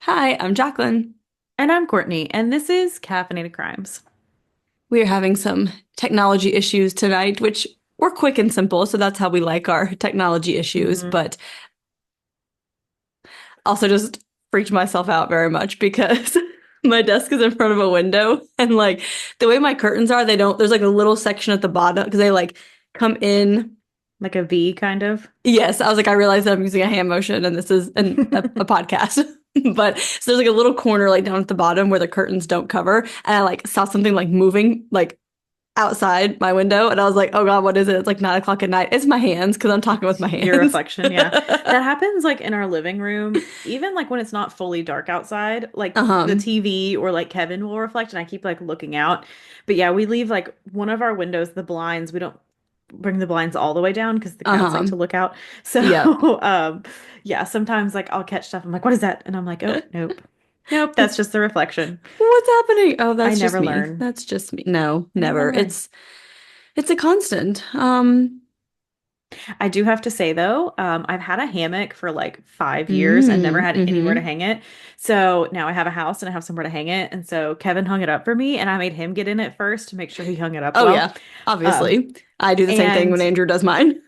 Hi, I'm Jacqueline. And I'm Courtney, and this is Caffeinated Crimes. We are having some technology issues tonight, which we're quick and simple, so that's how we like our technology issues, hmm but also just freaked myself out very much because my desk is in front of a window and like the way my curtains are, there's like a little section at the bottom because they like come in. Like a V, kind of. Yes, I was like, I realize that I'm using a hand motion and this is a podcast. But so there's like a little corner like down at the bottom where the curtains don't cover. And I like saw something like moving like outside my window and I was like, oh God, what is it? It's like 9 o'clock at night. It's my hands because I'm talking with my Your hands. reflection, yeah. That happens like in our living room, even like when it's not fully dark outside, like the Uh-huh. TV or like Kevin will reflect, and I keep like looking out. But yeah, we leave like one of our windows, the blinds, we don't bring the blinds all the way down because the cats like Uh-huh. to look out. So, Yep. yeah, sometimes like I'll catch stuff. I'm like, what is that? And I'm like, oh, nope. Nope, that's It's just the reflection. what's happening? Oh, I that's just never me. learn. That's just me. No, I never never. learn. It's a constant. I do have to say though, I've had a hammock for like 5 years and never had anywhere to Mm-hmm. hang it. So now I have a house and I have somewhere to hang it. And so Kevin hung it up for me and I made him get in it first to make sure he hung it up Oh well. yeah, Um, obviously. I do the same thing when and Andrew does mine.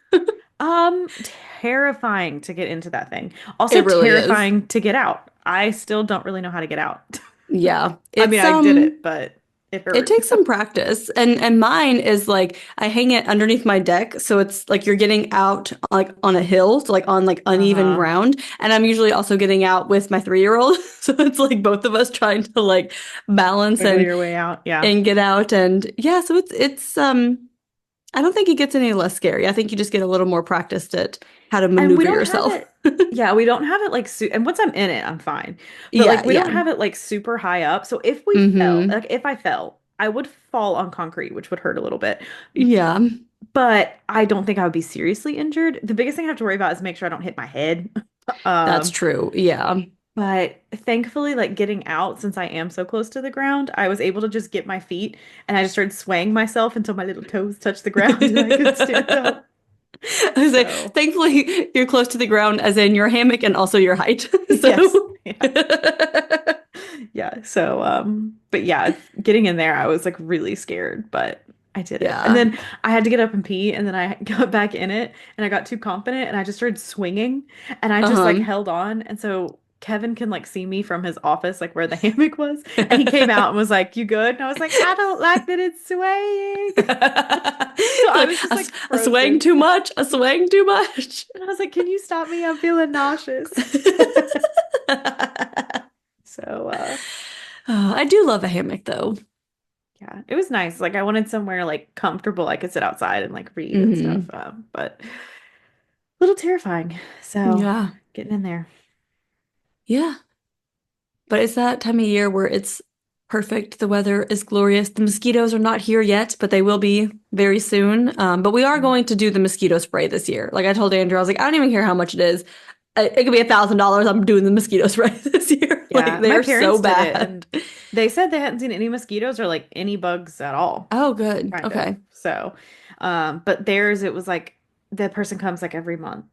terrifying to get into that thing. Also It really is. terrifying to get out. I still don't really know how to get out. Yeah. I mean, I did it, but it It hurt. takes some practice. And mine is like I hang it underneath my deck, so it's like you're getting out like on a hill, so like on like uneven Uh-huh. ground. And I'm usually also getting out with my 3-year-old. So it's like both of us trying to like balance Wiggle your way out. Yeah. and get out. And yeah, so it's I don't think it gets any less scary. I think you just get a little more practiced at how to And we maneuver don't have yourself. it. Yeah, we don't have it like and once I'm in it, I'm fine. But Yeah, like we don't yeah. have it like super high up. So if we fell, Mm-hmm. like if I fell, I would fall on concrete, which would hurt a little bit. Yeah, But I don't think I would be seriously injured. The biggest thing I have to worry about is make sure I don't hit my head. that's Um, true. Yeah. but thankfully, like getting out, since I am so close to the ground, I was able to just get my feet and I just started swaying myself until my little toes touched the ground and I could stand up. I was like, So, thankfully, you're close to the ground, as in your hammock and also your height. yes. So, Yeah. Yeah. So, but yeah, getting in there, I was like really scared, but I did it. And yeah. then I had to get up and pee, and then I got back in it, and I got too confident, and I just started swinging, and I just like Uh-huh. held on. And so Kevin can like see me from his office, like where the hammock was, and he came out and was like, "You good?" And I was like, "I don't like that it's swaying." So I Like, was just like a swaying frozen. too much, a swaying too much. And I was like, "Can you stop me? I'm feeling nauseous." So, Oh, I do love a hammock though. yeah, it was nice. Like I wanted somewhere like comfortable I could sit outside and like read and stuff. Hmm. But a little terrifying. So Yeah. getting in there. Yeah. But it's that time of year where it's perfect. The weather is glorious. The mosquitoes are not here yet, but they will be very soon. But we are Mm. going to do the mosquito spray this year. Like I told Andrew, I was like, I don't even care how much it is. It could be $1,000. I'm doing the mosquito spray this year. Like Yeah, they my are so parents did it bad. and they said they hadn't seen any mosquitoes or like any bugs at all, Oh, good. kind of. Okay. So, but theirs it was like the person comes like every month,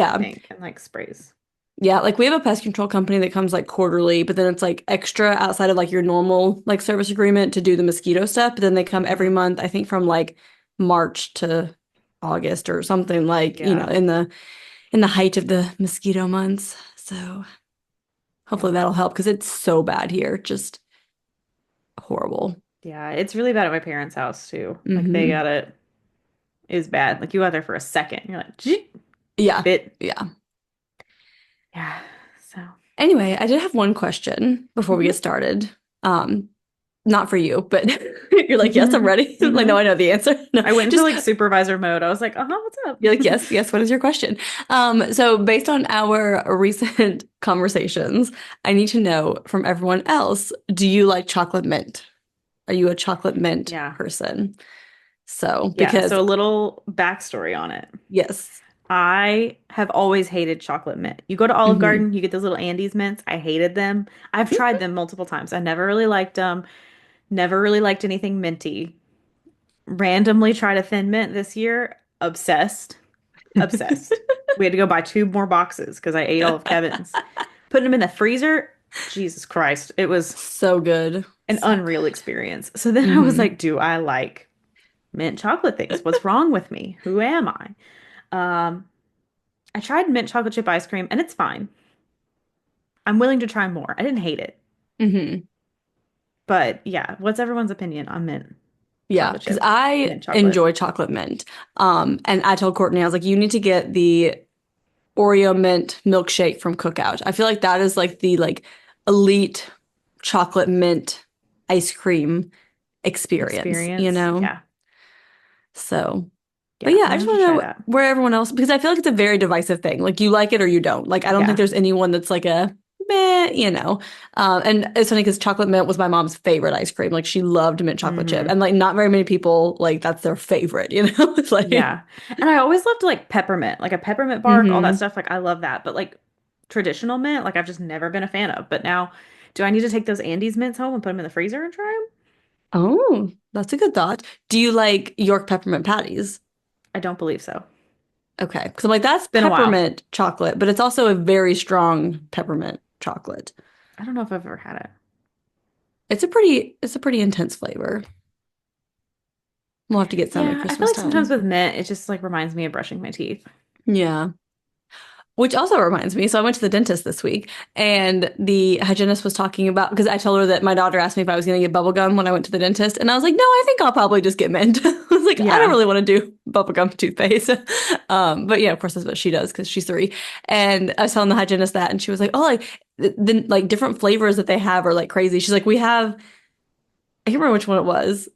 I Yeah. think, and like sprays. Yeah, like we have a pest control company that comes like quarterly, but then it's like extra outside of like your normal like service agreement to do the mosquito stuff. But then they come every hmm month, I think from like March to August or something like, Yeah. in the height of the mosquito months. So hopefully Yeah. that'll help because it's so bad here. Just horrible. Yeah, it's really bad at my parents' house too. Like they Hmm. got it is bad. Like you out there for a second, you're like, "Gee," Yeah. bit. Yeah. Yeah. So, Anyway, I did have one question before we get hmm started. Um, Not for you, but you're like, yes, I'm ready. I'm like, hmm no, I know the answer. No, I went into just like supervisor mode. I was like, uh-huh, what's up? you're like, yes, yes. What is your question? So based on our recent conversations, I need to know from everyone else, do you like chocolate mint? Are you a chocolate mint Yeah. person? So, Yeah. because So a little backstory on it. yes. I have always hated chocolate mint. You go to Olive Hmm. Garden, you get those little Andes mints. I hated them. I've tried them multiple times. I never really liked them. Never really liked anything minty. Randomly tried a thin mint this year. Obsessed. Obsessed. We had to go buy two more boxes because I ate all of Kevin's. Putting them in the freezer, Jesus Christ, it was So good. an So unreal experience. So then I was hmm like, do I like mint chocolate things? What's wrong with me? Who am I? Um, I tried mint chocolate chip ice cream and it's fine. I'm willing to try more. I didn't hate it. hmm But yeah, what's everyone's opinion on mint Yeah, chocolate because chip? I Mint chocolate. enjoy chocolate mint. And I told Courtney, I was like, you need to get the Oreo mint milkshake from Cookout. I feel like that is like the like elite chocolate mint ice cream experience, you Experience. know? Yeah. So, but Yeah. yeah, I'm I gonna just have want to to try know that. where everyone else, because I feel like it's a very divisive thing. Like you like it or you don't. Like I don't think Yeah. there's anyone that's like a meh, you know. And it's funny because chocolate mint was my mom's favorite ice cream. Like she loved mint chocolate chip, Hmm. and like not very many people like that's their favorite, you know. It's like, Yeah. And I always loved like peppermint, like a peppermint bark, all that hmm stuff. Like I love that. But like traditional mint, like I've just never been a fan of. But now, do I need to take those Andes mints home and put them in the freezer and try them? Oh, that's a good thought. Do you like York peppermint patties? I don't believe so. Okay, because I'm like that's It's been a while. peppermint chocolate, but it's also a very strong peppermint chocolate. I don't know if I've ever had it. It's a pretty intense flavor. We'll have to get some at Yeah, I feel Christmas like sometimes time. with mint, it just like reminds me of brushing my teeth. Yeah. Which also reminds me, so I went to the dentist this week and the hygienist was talking about because I told her that my daughter asked me if I was going to get bubble gum when I went to the dentist and I was like, "No, I think I'll probably just get mint." I was like, "I don't Yeah. really want to do bubble gum toothpaste." But yeah, of course that's what she does because she's 3. And I was telling the hygienist that and she was like, "Oh, like the like different flavors that they have are like crazy." She's like, "We have I can't remember which one it was."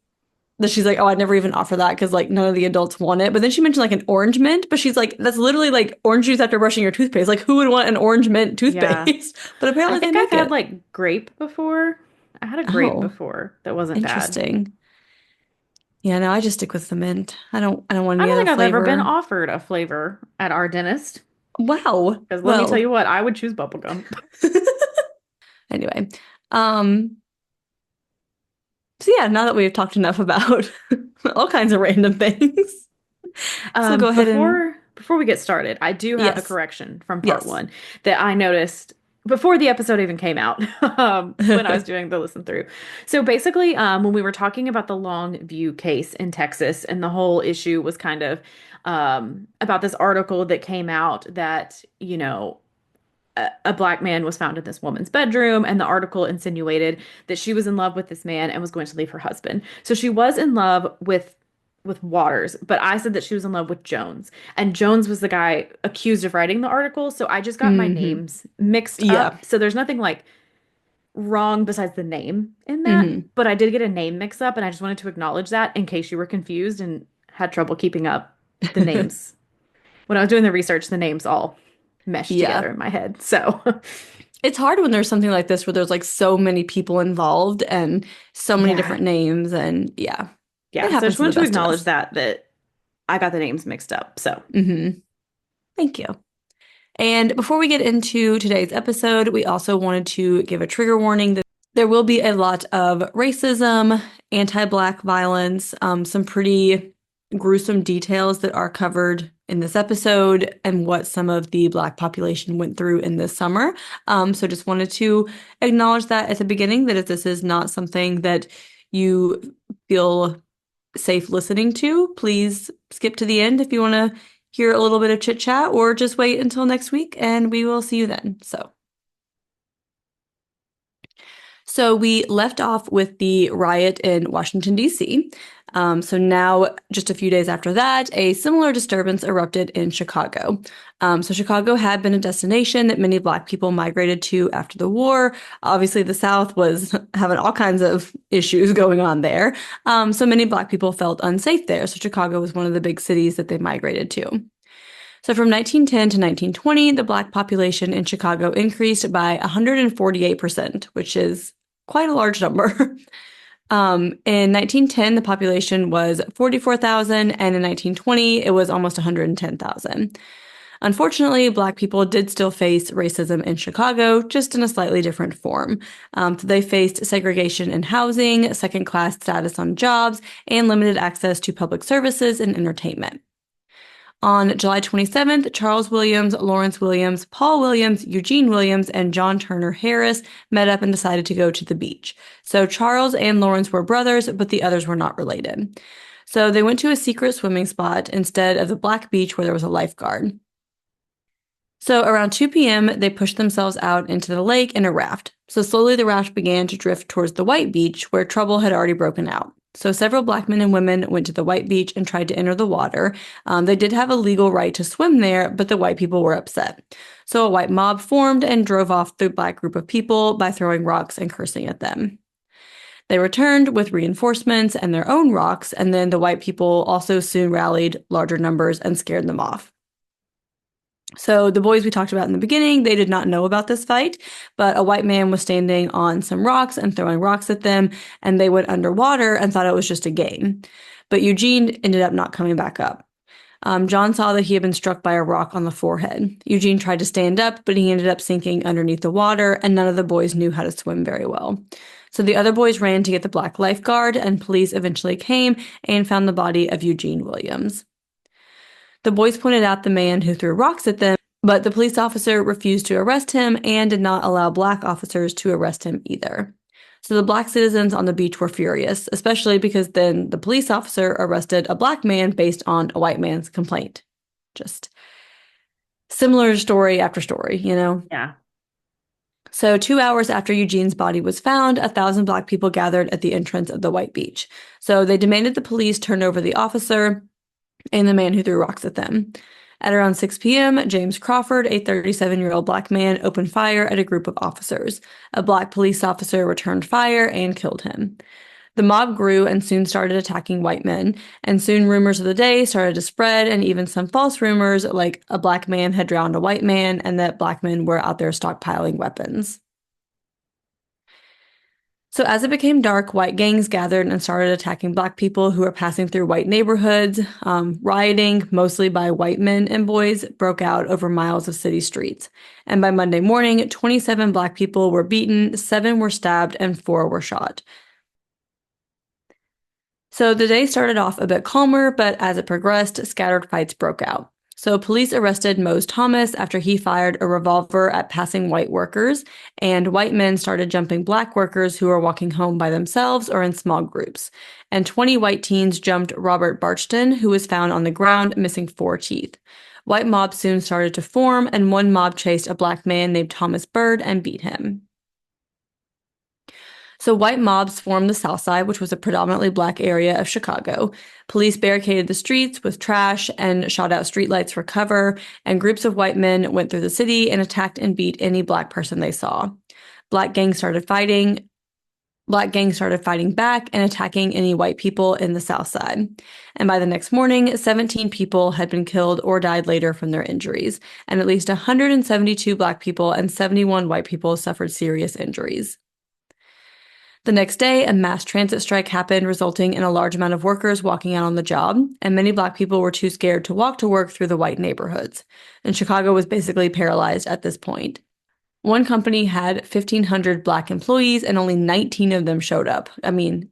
That she's like, oh, I'd never even offer that because like none of the adults want it. But then she mentioned like an orange mint, but she's like, that's literally like orange juice after brushing your toothpaste. Like, who would want an orange mint Yeah. toothpaste? But I apparently they think I've make had it. like grape before. I had a grape Oh, before that wasn't bad. interesting. Yeah, no, I just stick with the mint. I don't want I any don't other think I've ever been flavor. offered a flavor at our dentist. Wow. Because let me tell Well, you what, I would choose bubblegum. anyway. Um, so yeah, now that we've talked enough about all kinds of random things. So go ahead and Before we get started, I do have a yes. correction from part Yes. one that I noticed before the episode even came out, when I was doing the listen through. So basically, when we were talking about the Long View case in Texas, and the whole issue was kind of about this article that came out that, a black man was found in this woman's bedroom, and the article insinuated that she was in love with this man and was going to leave her husband. So she was in love with Waters, but I said that she was in love with Jones. And Jones was the guy accused of writing the article, so I just got my hmm names mixed Yeah. up. So there's nothing like wrong besides the name in that, hmm but I did get a name mix up and I just wanted to acknowledge that in case you were confused and had trouble keeping up the names. When I was doing the research, the names all meshed Yeah. together in my head. So It's hard when there's something like this where there's like so many people involved and so many yeah. different names and yeah, it Yeah. So I happens just to the wanted to best of acknowledge us. that I got the names mixed up. So Thank you. And before we get into today's episode, we also wanted to give a trigger warning that there will be a lot of racism, anti-Black violence, some pretty gruesome details that are covered in this episode and what some of the Black population went through in this summer. So just wanted to acknowledge that at the beginning, that if this is not something that you feel safe listening to, please skip to the end if you want to hear a little bit of chit chat, or just wait until next week and we will see you then. So we left off with the riot in Washington, D.C. So now, just a few days after that, a similar disturbance erupted in Chicago. So Chicago had been a destination that many Black people migrated to after the war. Obviously, the South was having all kinds of issues going on there. So many Black people felt unsafe there. So Chicago was one of the big cities that they migrated to. So from 1910 to 1920, the Black population in Chicago increased by 148%, which is quite a large number. In 1910, the population was 44,000, and in 1920, it was almost 110,000. Unfortunately, Black people did still face racism in Chicago, just in a slightly different form. So they faced segregation in housing, second-class status on jobs, and limited access to public services and entertainment. On July 27th, Charles Williams, Lawrence Williams, Paul Williams, Eugene Williams, and John Turner Harris met up and decided to go to the beach. So Charles and Lawrence were brothers, but the others were not related. So they went to a secret swimming spot instead of the black beach where there was a lifeguard. So around 2 p.m., they pushed themselves out into the lake in a raft. So slowly the raft began to drift towards the white beach where trouble had already broken out. So several black men and women went to the white beach and tried to enter the water. They did have a legal right to swim there, but the white people were upset. So a white mob formed and drove off the black group of people by throwing rocks and cursing at them. They returned with reinforcements and their own rocks, and then the white people also soon rallied larger numbers and scared them off. So the boys we talked about in the beginning, they did not know about this fight, but a white man was standing on some rocks and throwing rocks at them, and they went underwater and thought it was just a game. But Eugene ended up not coming back up. John saw that he had been struck by a rock on the forehead. Eugene tried to stand up, but he ended up sinking underneath the water, and none of the boys knew how to swim very well. So the other boys ran to get the black lifeguard, and police eventually came and found the body of Eugene Williams. The boys pointed out the man who threw rocks at them, but the police officer refused to arrest him and did not allow black officers to arrest him either. So the black citizens on the beach were furious, especially because then the police officer arrested a black man based on a white man's complaint. Just similar story after story, you know? Yeah. So 2 hours after Eugene's body was found, 1,000 black people gathered at the entrance of the white beach. So they demanded the police turn over the officer and the man who threw rocks at them. At around 6 p.m., James Crawford, a 37-year-old black man, opened fire at a group of officers. A black police officer returned fire and killed him. The mob grew and soon started attacking white men, and soon rumors of the day started to spread, and even some false rumors like a black man had drowned a white man and that black men were out there stockpiling weapons. So as it became dark, white gangs gathered and started attacking black people who were passing through white neighborhoods. Rioting, mostly by white men and boys, broke out over miles of city streets. And by Monday morning, 27 black people were beaten, 7 were stabbed, and 4 were shot. So the day started off a bit calmer, but as it progressed, scattered fights broke out. So police arrested Mose Thomas after he fired a revolver at passing white workers, and white men started jumping black workers who were walking home by themselves or in small groups. And 20 white teens jumped Robert Barchton, who was found on the ground missing 4 teeth. White mobs soon started to form, and one mob chased a black man named Thomas Bird and beat him. So white mobs formed the South Side, which was a predominantly black area of Chicago. Police barricaded the streets with trash and shot out streetlights for cover, and groups of white men went through the city and attacked and beat any black person they saw. Black gangs started fighting back and attacking any white people in the South Side. And by the next morning, 17 people had been killed or died later from their injuries, and at least 172 black people and 71 white people suffered serious injuries. The next day, a mass transit strike happened, resulting in a large amount of workers walking out on the job, and many black people were too scared to walk to work through the white neighborhoods. And Chicago was basically paralyzed at this point. One company had 1,500 black employees, and only 19 of them showed up. I mean,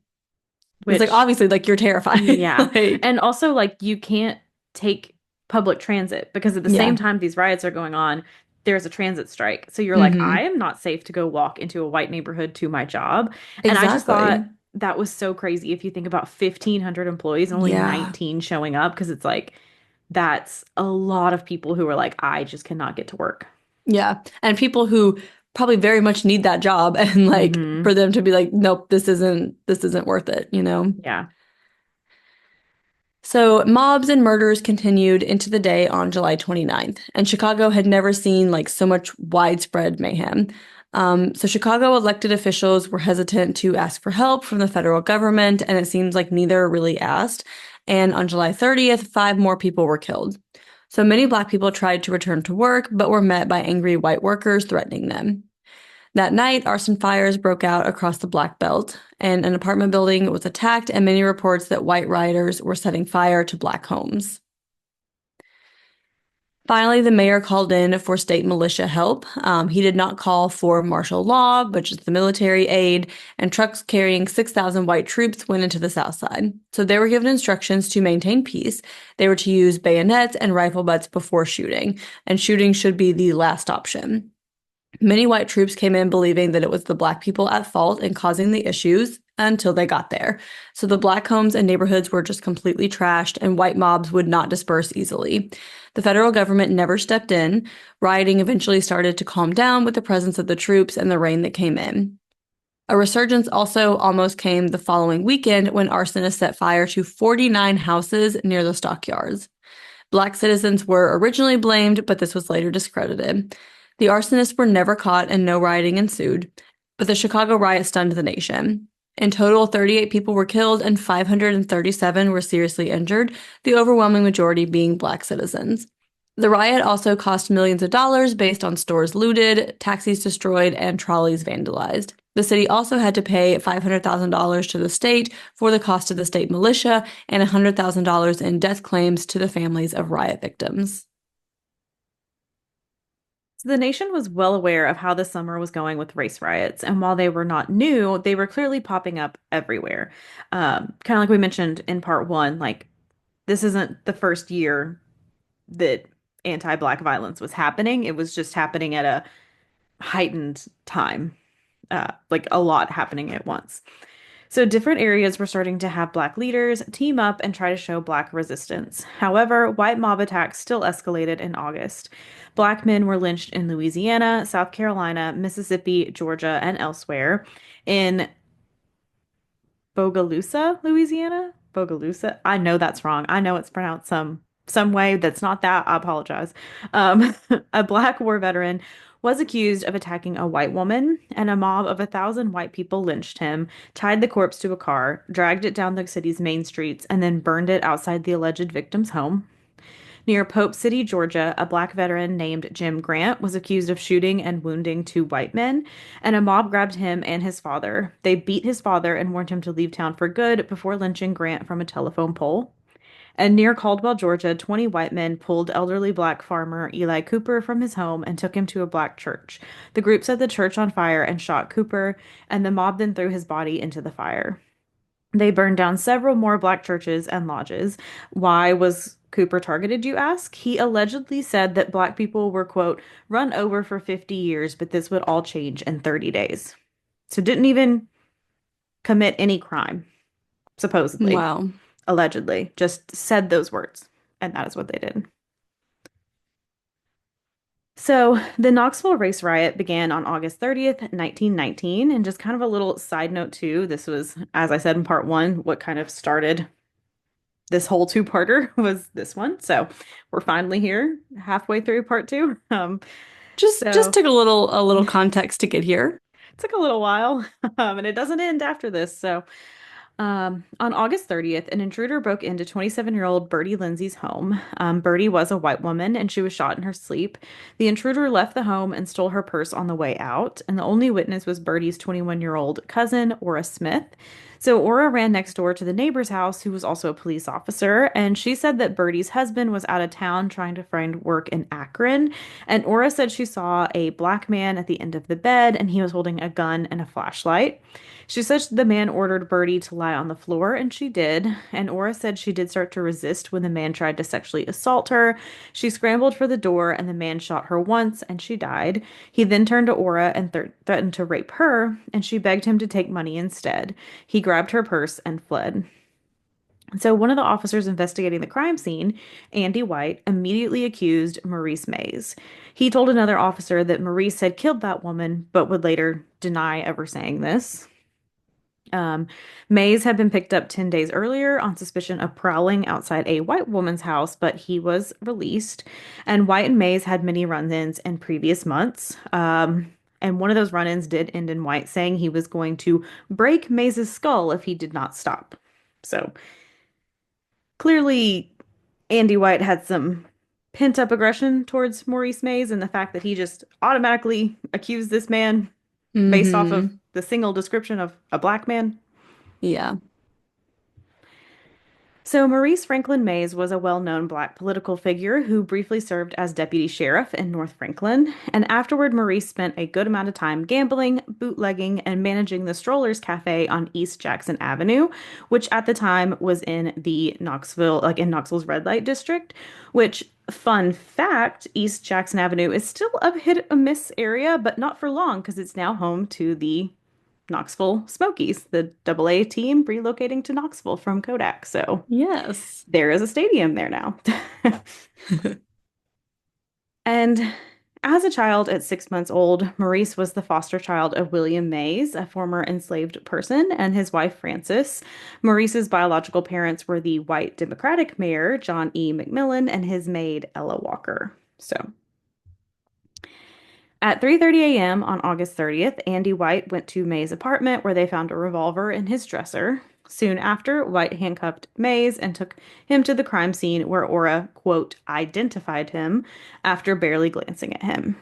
it's like, obviously, like, you're terrified. Yeah. And also, like, you can't take public transit because at the same time these riots are going on, there's a transit strike. So you're like, I am not safe to go walk into a white neighborhood to my job. Exactly. And I just thought that was so crazy if you think about 1,500 employees and only 19 showing up, because it's like, that's a lot of people who are like, I just cannot get to work. Yeah. And people who probably very much need that job, and like for them to be like, nope, this isn't worth it, you know? Yeah. So mobs and murders continued into the day on July 29th, and Chicago had never seen like so much widespread mayhem. So Chicago elected officials were hesitant to ask for help from the federal government, and it seems like neither really asked. And on July 30th, 5 more people were killed. So many black people tried to return to work, but were met by angry white workers threatening them. That night, arson fires broke out across the Black Belt, and an apartment building was attacked, and many reports that white rioters were setting fire to black homes. Finally, the mayor called in for state militia help. He did not call for martial law, but just the military aid, and trucks carrying 6,000 white troops went into the south side. So they were given instructions to maintain peace. They were to use bayonets and rifle butts before shooting, and shooting should be the last option. Many white troops came in believing that it was the black people at fault and causing the issues until they got there. So the black homes and neighborhoods were just completely trashed, and white mobs would not disperse easily. The federal government never stepped in. Rioting eventually started to calm down with the presence of the troops and the rain that came in. A resurgence also almost came the following weekend when arsonists set fire to 49 houses near the stockyards. Black citizens were originally blamed, but this was later discredited. The arsonists were never caught and no rioting ensued, but the Chicago riot stunned the nation. In total, 38 people were killed and 537 were seriously injured, the overwhelming majority being black citizens. The riot also cost millions of dollars based on stores looted, taxis destroyed, and trolleys vandalized. The city also had to pay $500,000 to the state for the cost of the state militia and $100,000 in death claims to the families of riot victims. So the nation was well aware of how the summer was going with race riots, and while they were not new, they were clearly popping up everywhere. Kind of like we mentioned in part one, like this isn't the first year that anti-Black violence was happening. It was just happening at a heightened time, like a lot happening at once. So different areas were starting to have Black leaders team up and try to show Black resistance. However, white mob attacks still escalated in August. Black men were lynched in Louisiana, South Carolina, Mississippi, Georgia, and elsewhere. In Bogalusa, Louisiana? Bogalusa? I know that's wrong. I know it's pronounced some way that's not that. I apologize. A Black war veteran was accused of attacking a white woman, and a mob of 1,000 white people lynched him, tied the corpse to a car, dragged it down the city's main streets, and then burned it outside the alleged victim's home. Near Pope City, Georgia, a Black veteran named Jim Grant was accused of shooting and wounding two white men, and a mob grabbed him and his father. They beat his father and warned him to leave town for good before lynching Grant from a telephone pole. And near Caldwell, Georgia, 20 white men pulled elderly Black farmer Eli Cooper from his home and took him to a Black church. The group set the church on fire and shot Cooper, and the mob then threw his body into the fire. They burned down several more Black churches and lodges. Why was Cooper targeted, you ask? He allegedly said that Black people were, quote, run over for 50 years, but this would all change in 30 days. So didn't even commit any crime, supposedly, Wow. allegedly, just said those words. And that is what they did. So the Knoxville race riot began on August 30th, 1919. And just kind of a little side note, too, this was, as I said in part one, what kind of started this whole two-parter was this one. So we're finally here, halfway through part two. Just So took a little context to get here. it took a little while, and it doesn't end after this. So on August 30th, an intruder broke into 27-year-old Bertie Lindsay's home. Bertie was a white woman and she was shot in her sleep. The intruder left the home and stole her purse on the way out, and the only witness was Bertie's 21-year-old cousin, Ora Smith. So Ora ran next door to the neighbor's house, who was also a police officer, and she said that Bertie's husband was out of town trying to find work in Akron. And Ora said she saw a Black man at the end of the bed, and he was holding a gun and a flashlight. She said the man ordered Bertie to lie on the floor, and she did. And Ora said she did start to resist when the man tried to sexually assault her. She scrambled for the door, and the man shot her once, and she died. He then turned to Ora and threatened to rape her, and she begged him to take money instead. He grabbed her purse and fled. So one of the officers investigating the crime scene, Andy White, immediately accused Maurice Mays. He told another officer that Maurice had killed that woman, but would later deny ever saying this. Mays had been picked up 10 days earlier on suspicion of prowling outside a white woman's house, but he was released. And White and Mays had many run-ins in previous months. And one of those run-ins did end in White saying he was going to break Mays's skull if he did not stop. So clearly, Andy White had some pent-up aggression towards Maurice Mays, and the fact that he just automatically accused this man based off of the single description of a Black man. Yeah. So, Maurice Franklin Mays was a well known Black political figure who briefly served as deputy sheriff in North Franklin. And afterward, Maurice spent a good amount of time gambling, bootlegging, and managing the Strollers Cafe on East Jackson Avenue, which at the time was in the Knoxville, like in Knoxville's red light district. Which, fun fact, East Jackson Avenue is still a hit or miss area, but not for long because it's now home to the Knoxville Smokies, the AA team relocating to Knoxville from Kodak. So Yes. there is a stadium there now. And as a child at 6 months old, Maurice was the foster child of William Mays, a former enslaved person, and his wife, Frances. Maurice's biological parents were the white Democratic mayor, John E. McMillan, and his maid, Ella Walker. So at 3:30 a.m. on August 30th, Andy White went to May's apartment where they found a revolver in his dresser. Soon after, White handcuffed Mays and took him to the crime scene where Ora, quote, identified him after barely glancing at him.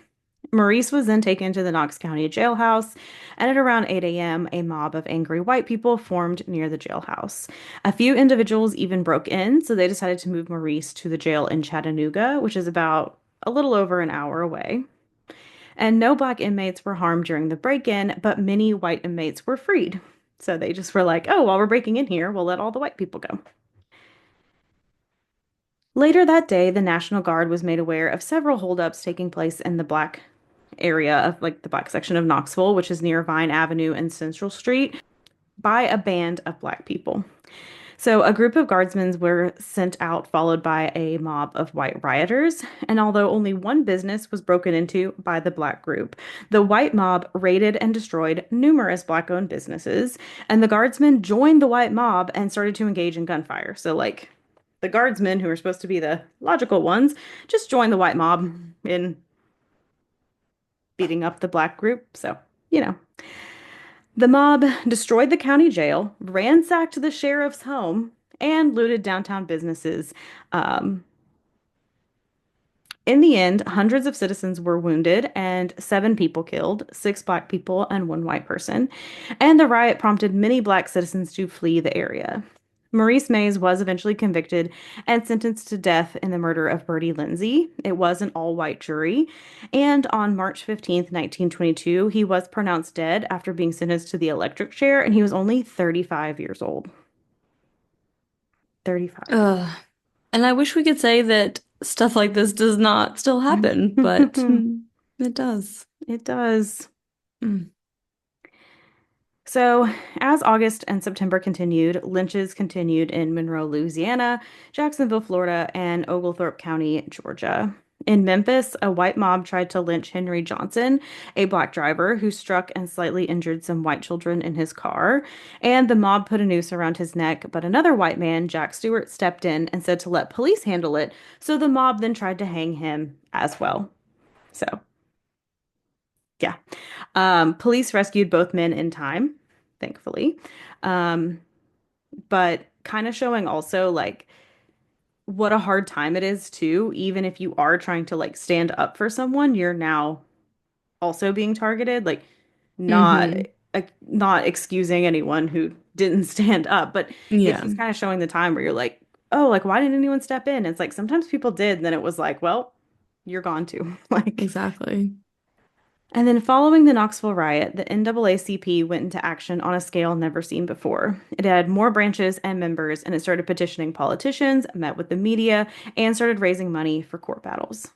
Maurice was then taken to the Knox County jailhouse, and at around 8 a.m., a mob of angry white people formed near the jailhouse. A few individuals even broke in, so they decided to move Maurice to the jail in Chattanooga, which is about a little over an hour away. And no black inmates were harmed during the break-in, but many white inmates were freed. So they just were like, oh, while we're breaking in here, we'll let all the white people go. Later that day, the National Guard was made aware of several holdups taking place in the black area of like the black section of Knoxville, which is near Vine Avenue and Central Street, by a band of black people. So a group of guardsmen were sent out, followed by a mob of white rioters. And although only one business was broken into by the black group, the white mob raided and destroyed numerous black-owned businesses. And the guardsmen joined the white mob and started to engage in gunfire. So, like, the guardsmen, who are supposed to be the logical ones, just joined the white mob in beating up the black group. So, you know. The mob destroyed the county jail, ransacked the sheriff's home, and looted downtown businesses. Um, in the end, hundreds of citizens were wounded and 7 people killed, 6 black people and 1 white person. And the riot prompted many black citizens to flee the area. Maurice Mays was eventually convicted and sentenced to death in the murder of Bertie Lindsay. It was an all-white jury. And on March 15th, 1922, he was pronounced dead after being sentenced to the electric chair, and he was only 35 years old. 35. And I wish we could say that stuff like this does not still happen, but it does. It does. Mm. So, as August and September continued, lynches continued in Monroe, Louisiana, Jacksonville, Florida, and Oglethorpe County, Georgia. In Memphis, a white mob tried to lynch Henry Johnson, a black driver who struck and slightly injured some white children in his car. And the mob put a noose around his neck, but another white man, Jack Stewart, stepped in and said to let police handle it. So the mob then tried to hang him as well. So, yeah. Police rescued both men in time, thankfully. But kind of showing also like what a hard time it is too, even if you are trying to like stand up for someone, you're now also being targeted. Like not Mm-hmm. not excusing anyone who didn't stand up, but it's Yeah, just kind of showing the time where you're like, oh, like why didn't anyone step in? It's like sometimes people did, and then it was like, well, you're gone too. Like exactly. and then following the Knoxville riot, the NAACP went into action on a scale never seen before. It had more branches and members, and it started petitioning politicians, met with the media, and started raising money for court battles.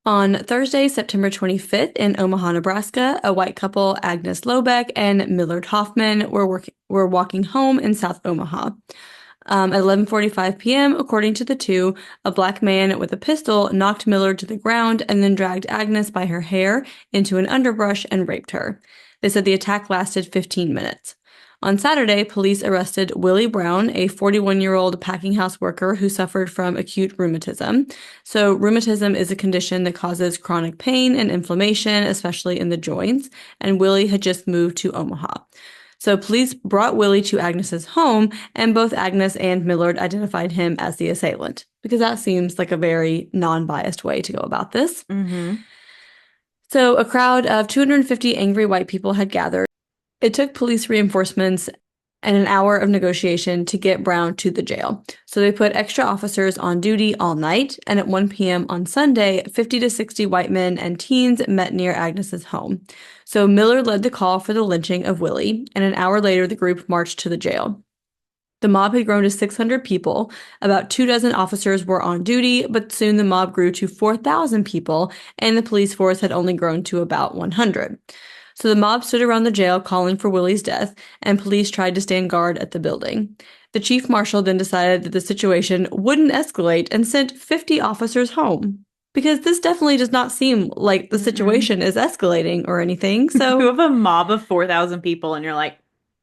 On Thursday, September 25th, in Omaha, Nebraska, a white couple, Agnes Lobeck and Millard Hoffman, were walking home in South Omaha. At 11:45 p.m., according to the two, a black man with a pistol knocked Millard to the ground and then dragged Agnes by her hair into an underbrush and raped her. They said the attack lasted 15 minutes. On Saturday, police arrested Willie Brown, a 41-year-old packing house worker who suffered from acute rheumatism. So, rheumatism is a condition that causes chronic pain and inflammation, especially in the joints, and Willie had just moved to Omaha. So police brought Willie to Agnes's home, and both Agnes and Millard identified him as the assailant, because that seems like a very non-biased way to go about this. Mm-hmm. So a crowd of 250 angry white people had gathered. It took police reinforcements and an hour of negotiation to get Brown to the jail. So they put extra officers on duty all night, and at 1 p.m. on Sunday, 50 to 60 white men and teens met near Agnes's home. So Miller led the call for the lynching of Willie, and an hour later, the group marched to the jail. The mob had grown to 600 people. About 24 officers were on duty, but soon the mob grew to 4,000 people, and the police force had only grown to about 100. So the mob stood around the jail calling for Willie's death, and police tried to stand guard at the building. The chief marshal then decided that the situation wouldn't escalate and sent 50 officers home. Because this definitely does not seem like the situation is escalating or anything. So You have a mob of 4,000 people and you're like,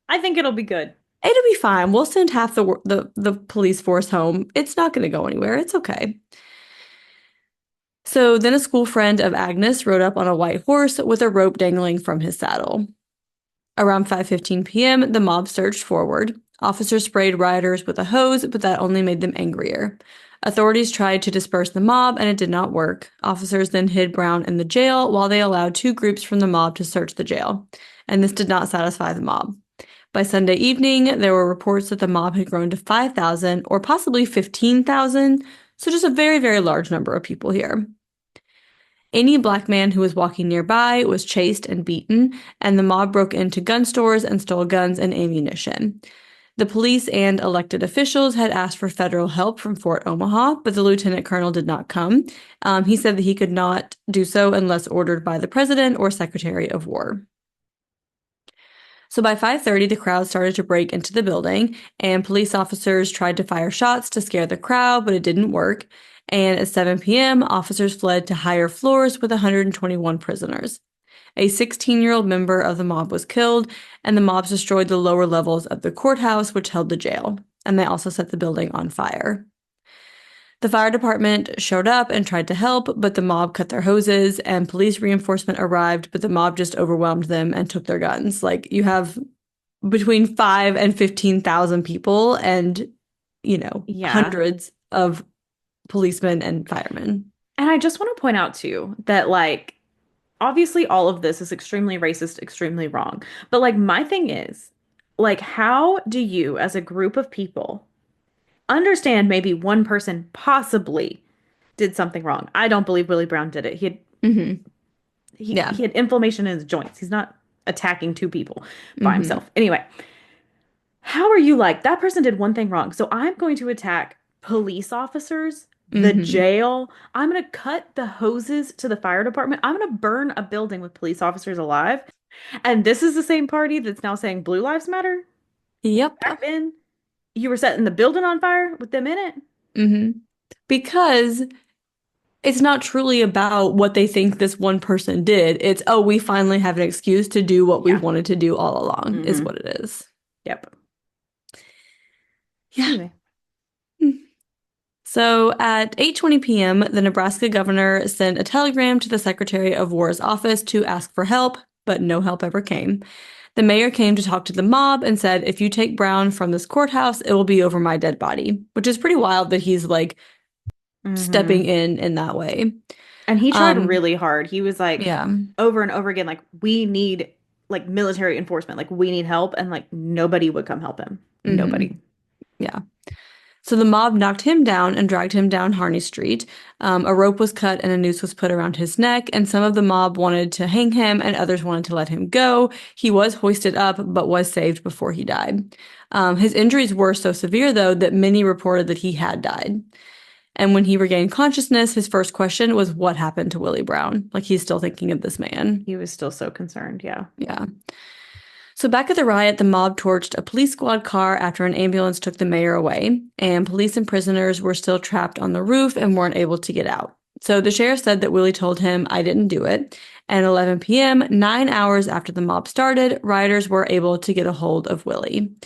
I think it'll be good. it'll be fine. We'll send half the police force home. It's not going to go anywhere. It's okay. So then a school friend of Agnes rode up on a white horse with a rope dangling from his saddle. Around 5:15 p.m., the mob surged forward. Officers sprayed rioters with a hose, but that only made them angrier. Authorities tried to disperse the mob, and it did not work. Officers then hid Brown in the jail while they allowed two groups from the mob to search the jail, and this did not satisfy the mob. By Sunday evening, there were reports that the mob had grown to 5,000 or possibly 15,000, so just a very, very large number of people here. Any black man who was walking nearby was chased and beaten, and the mob broke into gun stores and stole guns and ammunition. The police and elected officials had asked for federal help from Fort Omaha, but the lieutenant colonel did not come. He said that he could not do so unless ordered by the president or secretary of war. So by 5:30, the crowd started to break into the building, and police officers tried to fire shots to scare the crowd, but it didn't work. And at 7 p.m., officers fled to higher floors with 121 prisoners. A 16-year-old member of the mob was killed, and the mobs destroyed the lower levels of the courthouse, which held the jail, and they also set the building on fire. The fire department showed up and tried to help, but the mob cut their hoses, and police reinforcement arrived, but the mob just overwhelmed them and took their guns. Like, you have between 5,000 and 15,000 people and, hundreds of policemen and firemen. And I just want to point out too that obviously all of this is extremely racist, extremely wrong. But my thing is, how do you as a group of people understand maybe one person possibly did something wrong? I don't believe Willie Brown did it. He had inflammation in his joints. He's not attacking two people by himself. Anyway, how are you that person did one thing wrong, so I'm going to attack police officers, the jail. I'm going to cut the hoses to the fire department. I'm going to burn a building with police officers alive. And this is the same party that's now saying Blue Lives Matter? Yep. Back then, you were setting the building on fire with them in it? Because it's not truly about what they think this one person did. It's, we finally have an excuse to do what we wanted to do all along, is what it is. Yep. Yeah. Anyway. So at 8:20 p.m., the Nebraska governor sent a telegram to the Secretary of War's office to ask for help, but no help ever came. The mayor came to talk to the mob and said, if you take Brown from this courthouse, it will be over my dead body, which is pretty wild that he's stepping in that way. And he tried really hard. He was over and over again, we need military enforcement, we need help. And nobody would come help him. Nobody. Yeah. So the mob knocked him down and dragged him down Harney Street. A rope was cut and a noose was put around his neck, and some of the mob wanted to hang him and others wanted to let him go. He was hoisted up, but was saved before he died. His injuries were so severe, though, that many reported that he had died. And when he regained consciousness, his first question was, what happened to Willie Brown? He's still thinking of this man. He was still so concerned, yeah. Yeah. So back at the riot, the mob torched a police squad car after an ambulance took the mayor away, and police and prisoners were still trapped on the roof and weren't able to get out. So the sheriff said that Willie told him, I didn't do it. And at 11 p.m., 9 hours after the mob started, rioters were able to get a hold of Willie.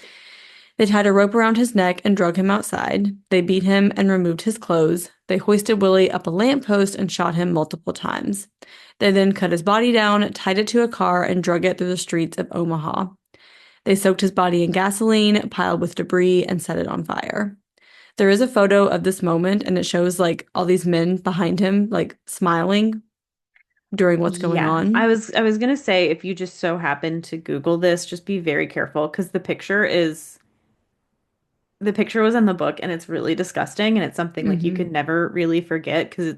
They tied a rope around his neck and drug him outside. They beat him and removed his clothes. They hoisted Willie up a lamppost and shot him multiple times. They then cut his body down, tied it to a car, and drug it through the streets of Omaha. They soaked his body in gasoline, piled with debris, and set it on fire. There is a photo of this moment, and it shows all these men behind him, smiling. during what's going Yeah, on. I was gonna say if you just so happen to Google this, just be very careful because the picture was in the book and it's really disgusting and it's something like you Hmm. can never really forget because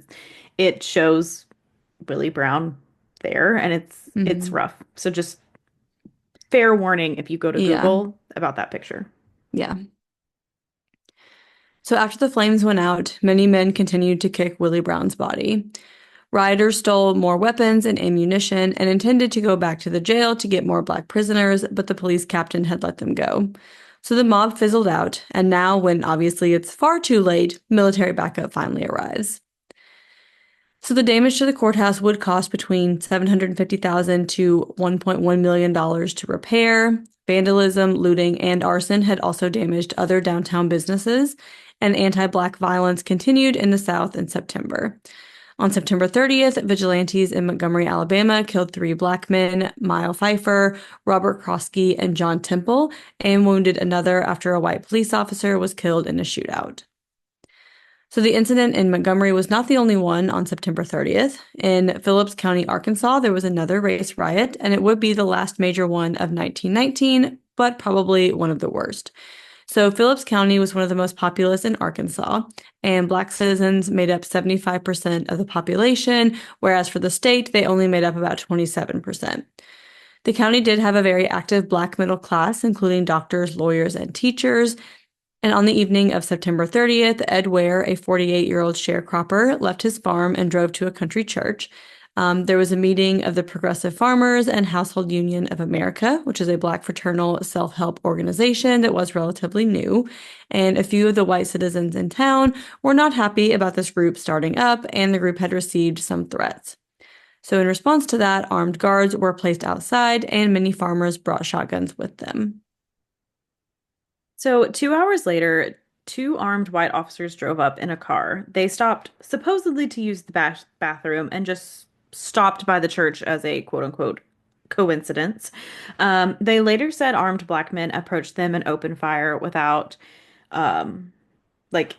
it shows Willie Brown there and it's Hmm. rough. So just fair warning if you go to Yeah. Google about that picture. Yeah. So after the flames went out, many men continued to kick Willie Brown's body. Rioters stole more weapons and ammunition and intended to go back to the jail to get more black prisoners, but the police captain had let them go. So the mob fizzled out, and now, when obviously it's far too late, military backup finally arrives. So the damage to the courthouse would cost between $750,000 to $1.1 million to repair. Vandalism, looting, and arson had also damaged other downtown businesses, and anti-black violence continued in the South in September. On September 30th, vigilantes in Montgomery, Alabama killed three black men, Mile Pfeiffer, Robert Krosky, and John Temple, and wounded another after a white police officer was killed in a shootout. So the incident in Montgomery was not the only one on September 30th. In Phillips County, Arkansas, there was another race riot, and it would be the last major one of 1919, but probably one of the worst. So Phillips County was one of the most populous in Arkansas, and black citizens made up 75% of the population, whereas for the state, they only made up about 27%. The county did have a very active black middle class, including doctors, lawyers, and teachers. And on the evening of September 30th, Ed Ware, a 48-year-old sharecropper, left his farm and drove to a country church. There was a meeting of the Progressive Farmers and Household Union of America, which is a black fraternal self-help organization that was relatively new. And a few of the white citizens in town were not happy about this group starting up, and the group had received some threats. So, in response to that, armed guards were placed outside, and many farmers brought shotguns with them. So 2 hours later, two armed white officers drove up in a car. They stopped supposedly to use the bathroom and just stopped by the church as a quote unquote coincidence. They later said armed black men approached them and opened fire without um, like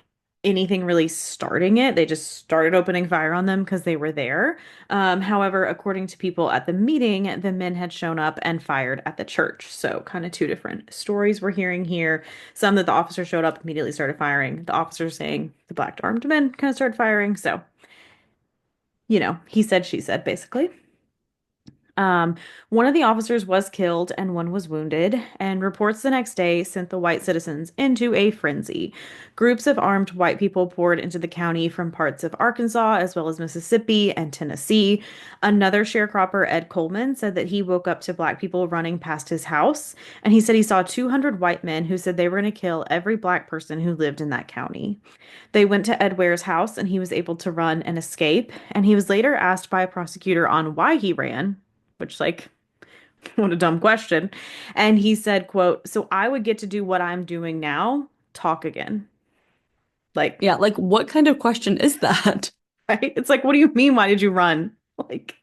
anything really starting it. They just started opening fire on them because they were there. However, according to people at the meeting, the men had shown up and fired at the church. So, kind of two different stories we're hearing here. Some that the officer showed up, immediately started firing. The officer saying the black armed men kind of started firing. So, he said, she said, basically. Um, One of the officers was killed and one was wounded, and reports the next day sent the white citizens into a frenzy. Groups of armed white people poured into the county from parts of Arkansas as well as Mississippi and Tennessee. Another sharecropper, Ed Coleman, said that he woke up to black people running past his house, and he said he saw 200 white men who said they were going to kill every black person who lived in that county. They went to Ed Ware's house and he was able to run and escape, and he was later asked by a prosecutor on why he ran, which like what a dumb question. And he said, quote, "So I would get to do what I'm doing now, talk again." Like, Yeah, like what kind of question is that? right? It's like, what do you mean? Why did you run? Like,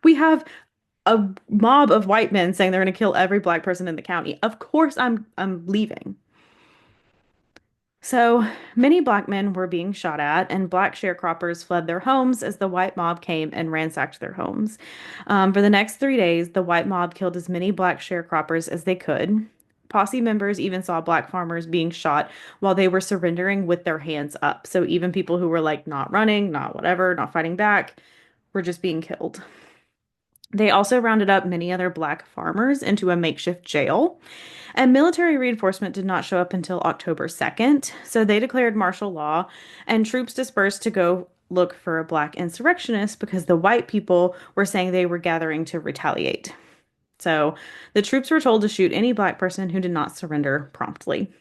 we have a mob of white men saying they're going to kill every black person in the county. Of course I'm leaving. So many black men were being shot at, and black sharecroppers fled their homes as the white mob came and ransacked their homes. For the next 3 days, the white mob killed as many black sharecroppers as they could. Posse members even saw black farmers being shot while they were surrendering with their hands up. So even people who were like not running, not whatever, not fighting back, were just being killed. They also rounded up many other black farmers into a makeshift jail. And military reinforcement did not show up until October 2nd, so they declared martial law, and troops dispersed to go look for a black insurrectionist because the white people were saying they were gathering to retaliate. So the troops were told to shoot any black person who did not surrender promptly.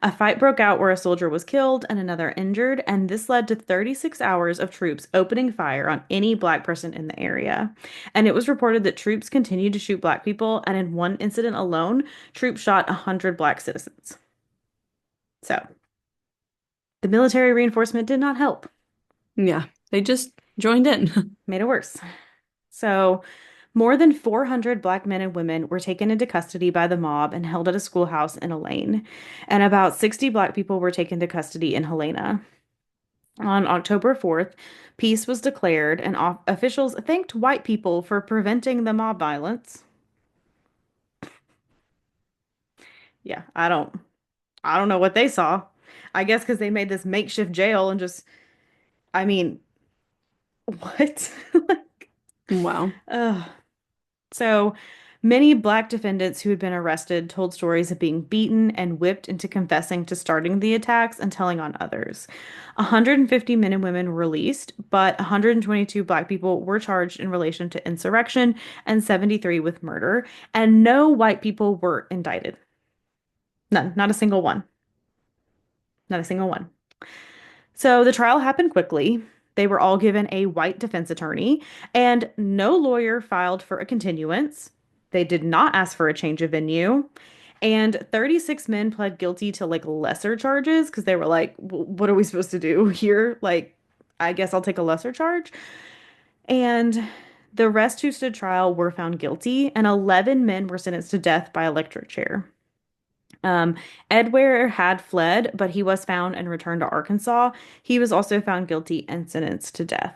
A fight broke out where a soldier was killed and another injured, and this led to 36 hours of troops opening fire on any black person in the area. And it was reported that troops continued to shoot black people, and in one incident alone, troops shot 100 black citizens. So, the military reinforcement did not help, Yeah, they just joined in. made it worse. So, more than 400 black men and women were taken into custody by the mob and held at a schoolhouse in Elaine, and about 60 black people were taken to custody in Helena. On October 4th, peace was declared, and officials thanked white people for preventing the mob violence. Yeah, I don't know what they saw. I guess because they made this makeshift jail and just, I mean, what? Like, Wow. ugh. So many black defendants who had been arrested told stories of being beaten and whipped into confessing to starting the attacks and telling on others. 150 men and women were released, but 122 black people were charged in relation to insurrection and 73 with murder, and no white people were indicted. None, not a single one. Not a single one. So the trial happened quickly. They were all given a white defense attorney, and no lawyer filed for a continuance. They did not ask for a change of venue. And 36 men pled guilty to like lesser charges because they were like, What are we supposed to do here? Like, I guess I'll take a lesser charge." And the rest who stood trial were found guilty, and 11 men were sentenced to death by electric chair. Um, Edware had fled, but he was found and returned to Arkansas. He was also found guilty and sentenced to death.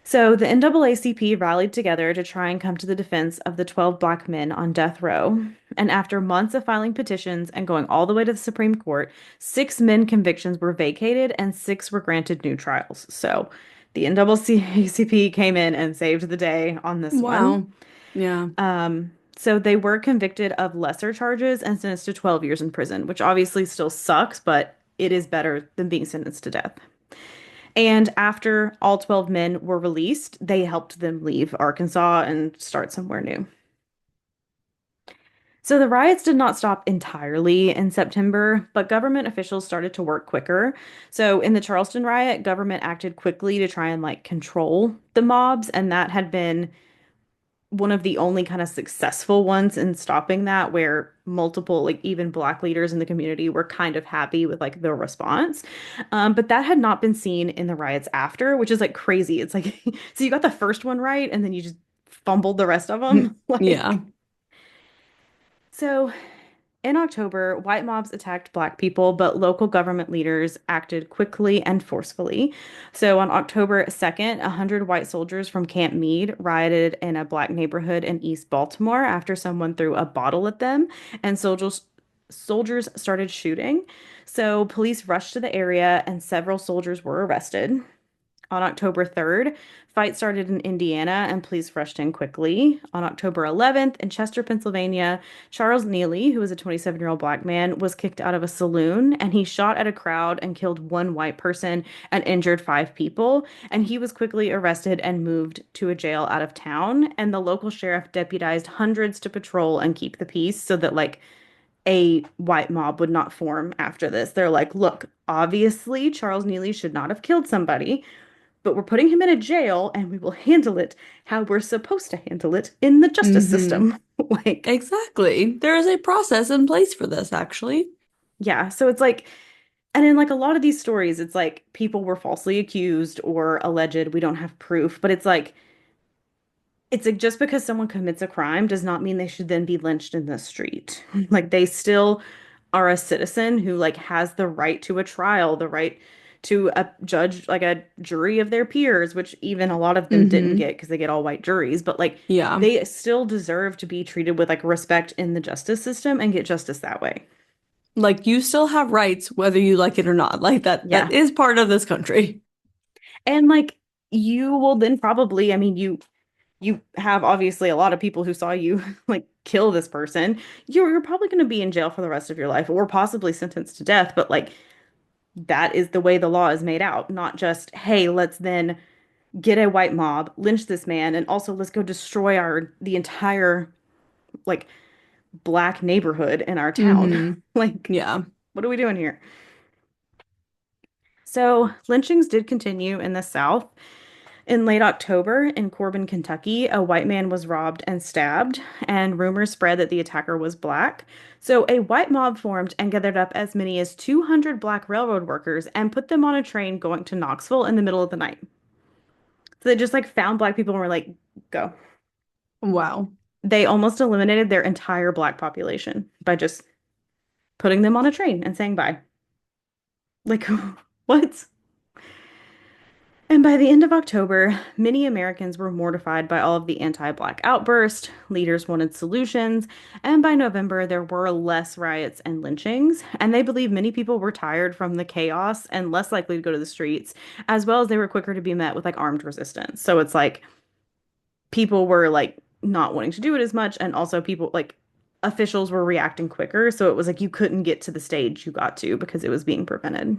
So the NAACP rallied together to try and come to the defense of the 12 black men on death row. And after months of filing petitions and going all the way to the Supreme Court, 6 men convictions were vacated and 6 were granted new trials. So the NAACP came in and saved the day on this one. Wow. Yeah. So they were convicted of lesser charges and sentenced to 12 years in prison, which obviously still sucks, but it is better than being sentenced to death. And after all 12 men were released, they helped them leave Arkansas and start somewhere new. So the riots did not stop entirely in September, but government officials started to work quicker. So in the Charleston riot, government acted quickly to try and like control the mobs, and that had been one of the only kind of successful ones in stopping that, where multiple, like even black leaders in the community were kind of happy with like the response. But that had not been seen in the riots after, which is like crazy. It's like, so you got the first one right, and then you just fumbled the rest of them. Yeah. Like, so in October, white mobs attacked black people, but local government leaders acted quickly and forcefully. So on October 2nd, 100 white soldiers from Camp Meade rioted in a black neighborhood in East Baltimore after someone threw a bottle at them, and soldiers started shooting. So police rushed to the area and several soldiers were arrested. On October 3rd, fights started in Indiana and police rushed in quickly. On October 11th, in Chester, Pennsylvania, Charles Neely, who was a 27-year-old black man, was kicked out of a saloon and he shot at a crowd and killed one white person and injured 5 people. And he was quickly arrested and moved to a jail out of town. And the local sheriff deputized hundreds to patrol and keep the peace so that, like, a white mob would not form after this. They're like, look, obviously, Charles Neely should not have killed somebody, but we're putting him in a jail and we will handle it how we're supposed to handle it in the justice Mm-hmm. system. Like, Exactly. There is a process in place for this, actually. yeah. So it's like, and in like a lot of these stories, it's like people were falsely accused or alleged. We don't have proof, but it's like just because someone commits a crime does not mean they should then be lynched in the street. Like they still are a citizen who like has the right to a trial, the right to a judge, like a jury of their peers, which even a lot of them didn't Mm-hmm. get because they get all white juries, but like Yeah. they still deserve to be treated with like respect in the justice system and get justice that way. Like you still have rights whether you like it or not. Like that Yeah. is part of this country. And like you will then probably, I mean, you have obviously a lot of people who saw you like kill this person. You're probably going to be in jail for the rest of your life or possibly sentenced to death, but like that is the way the law is made out, not just, hey, let's then get a white mob, lynch this man, and also let's go destroy our the entire like black neighborhood in our town. Mm-hmm. Like, Yeah. what are we doing here? So lynchings did continue in the South. In late October, in Corbin, Kentucky, a white man was robbed and stabbed, and rumors spread that the attacker was black. So a white mob formed and gathered up as many as 200 black railroad workers and put them on a train going to Knoxville in the middle of the night. So they just like found black people and were like, go. Wow. They almost eliminated their entire black population by just putting them on a train and saying bye. Like, what? And by the end of October, many Americans were mortified by all of the anti-Black outbursts. Leaders wanted solutions. And by November, there were less riots and lynchings. And they believe many people were tired from the chaos and less likely to go to the streets, as well as they were quicker to be met with like armed resistance. So it's like people were like not wanting to do it as much. And also people like officials were reacting quicker. So it was like you couldn't get to the stage you got to because it was being prevented.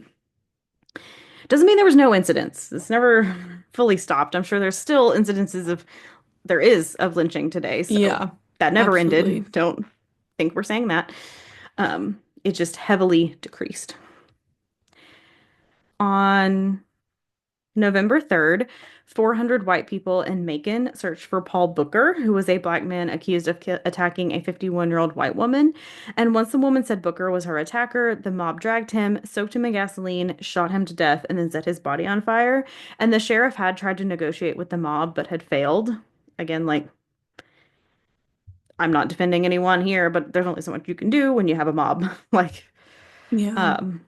Doesn't mean there was no incidents. It's never fully stopped. I'm sure there's still incidences of there is of lynching today. So Yeah, that never absolutely. ended. Don't think we're saying that. It just heavily decreased. On November 3rd, 400 white people in Macon searched for Paul Booker, who was a black man accused of attacking a 51-year-old white woman. And once the woman said Booker was her attacker, the mob dragged him, soaked him in gasoline, shot him to death, and then set his body on fire. And the sheriff had tried to negotiate with the mob, but had failed. Again, like, I'm not defending anyone here, but there's only so much you can do when you have a mob. Like, Yeah. um,